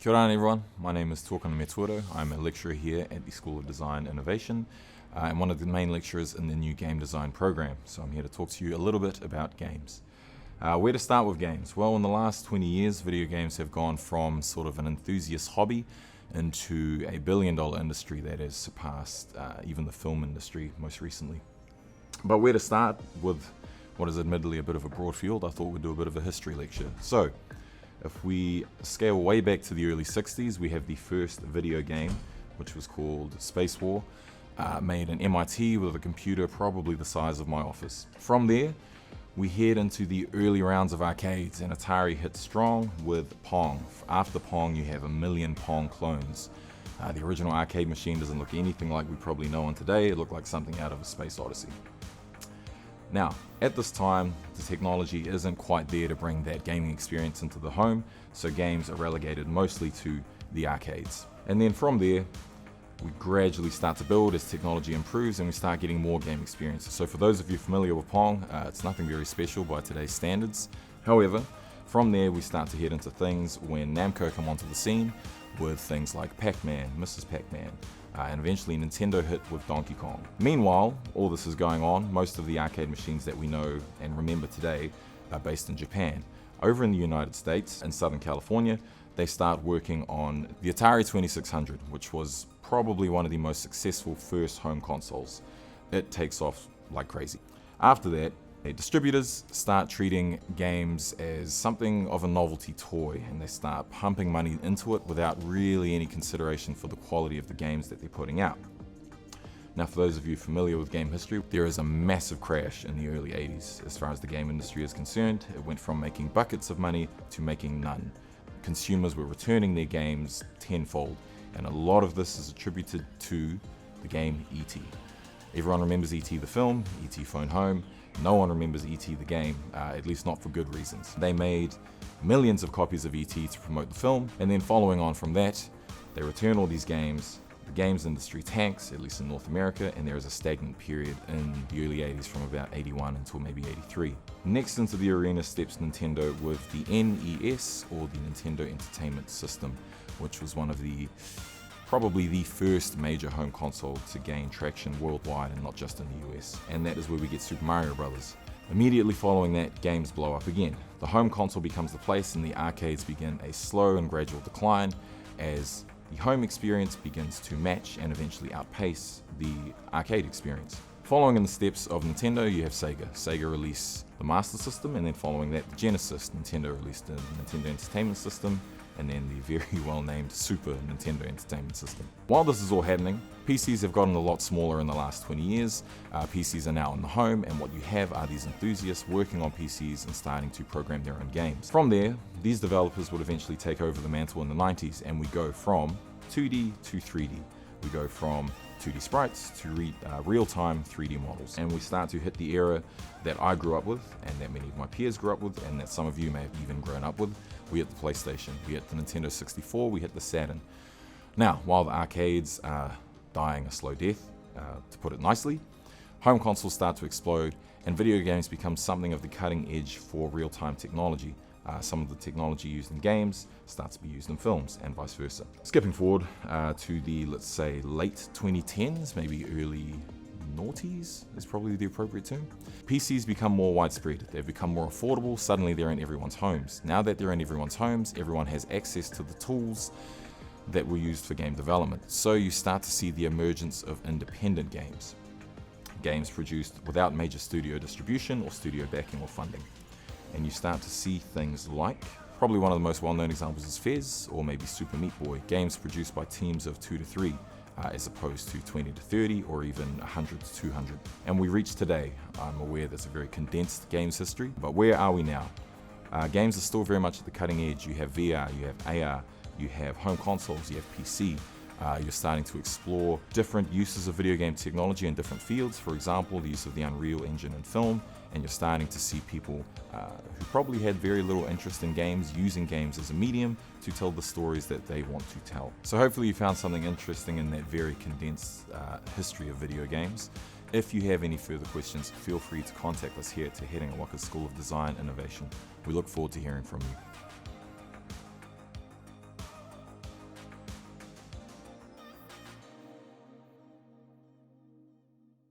Kia ora everyone, my name is Tōkana Metuaro. I'm a lecturer here at the School of Design Innovation and one of the main lecturers in the new game design program. So I'm here to talk to you a little bit about games. Where to start with games? Well, in the last 20 years, video games have gone from sort of an enthusiast hobby into a billion-dollar industry that has surpassed even the film industry most recently. But where to start with what is admittedly a bit of a broad field, I thought we'd do a bit of a history lecture. So, if we scale way back to the early 60s, we have the first video game, which was called Space War, made in MIT with a computer probably the size of my office. From there, we head into the early rounds of arcades, and Atari hit strong with Pong. After Pong, you have a million Pong clones. The original arcade machine doesn't look anything like we probably know one today. It looked like something out of a space odyssey. Now, at this time, the technology isn't quite there to bring that gaming experience into the home, so games are relegated mostly to the arcades. And then from there, we gradually start to build as technology improves and we start getting more game experiences. So for those of you familiar with Pong, it's nothing very special by today's standards. However, from there we start to head into things when Namco come onto the scene with things like Pac-Man, Mrs. Pac-Man, and eventually Nintendo hit with Donkey Kong. Meanwhile, all this is going on, most of the arcade machines that we know and remember today are based in Japan. Over in the United States, in Southern California, they start working on the Atari 2600, which was probably one of the most successful first home consoles. It takes off like crazy. After that, distributors start treating games as something of a novelty toy, and they start pumping money into it without really any consideration for the quality of the games that they're putting out. Now, for those of you familiar with game history, there is a massive crash in the early 80s as far as the game industry is concerned. It went from making buckets of money to making none. Consumers were returning their games tenfold, and a lot of this is attributed to the game E.T. Everyone remembers E.T. the film, E.T. Phone Home. No one remembers E.T. the game, at least not for good reasons. They made millions of copies of E.T. to promote the film, and then following on from that, they return all these games. The games industry tanks, at least in North America, and there is a stagnant period in the early 80s from about 81 until maybe 83. Next into the arena steps Nintendo with the NES, or the Nintendo Entertainment System, which was one of probably the first major home console to gain traction worldwide and not just in the US. And that is where we get Super Mario Bros. Immediately following that, games blow up again. The home console becomes the place and the arcades begin a slow and gradual decline as the home experience begins to match and eventually outpace the arcade experience. Following in the steps of Nintendo, you have Sega. Sega released the Master System, and then following that, the Genesis. Nintendo released the Nintendo Entertainment System, and then the very well-named Super Nintendo Entertainment System. While this is all happening, PCs have gotten a lot smaller in the last 20 years. PCs are now in the home, and what you have are these enthusiasts working on PCs and starting to program their own games. From there, these developers would eventually take over the mantle in the 90s, and we go from 2D to 3D. We go from 2D sprites to real-time 3D models. And we start to hit the era that I grew up with, and that many of my peers grew up with, and that some of you may have even grown up with. We hit the PlayStation, we hit the Nintendo 64, we hit the Saturn. Now, while the arcades are dying a slow death, to put it nicely, home consoles start to explode, and video games become something of the cutting edge for real-time technology. Some of the technology used in games starts to be used in films, and vice versa. Skipping forward to the, let's say, late 2010s, maybe early noughties is probably the appropriate term. PCs become more widespread. They've become more affordable. Suddenly they're in everyone's homes. Now that they're in everyone's homes, everyone has access to the tools that were used for game development. So you start to see the emergence of independent games. Games produced without major studio distribution or studio backing or funding. And you start to see things like, probably one of the most well-known examples is Fez, or maybe Super Meat Boy, games produced by teams of 2 to 3, as opposed to 20 to 30, or even 100 to 200. And we reach today. I'm aware that's a very condensed games history, but where are we now? Games are still very much at the cutting edge. You have VR, you have AR, you have home consoles, you have PC. You're starting to explore different uses of video game technology in different fields. For example, the use of the Unreal Engine in film, and you're starting to see people who probably had very little interest in games using games as a medium to tell the stories that they want to tell. So hopefully you found something interesting in that very condensed history of video games. If you have any further questions, feel free to contact us here at the Herenga Waka School of Design Innovation. We look forward to hearing from you.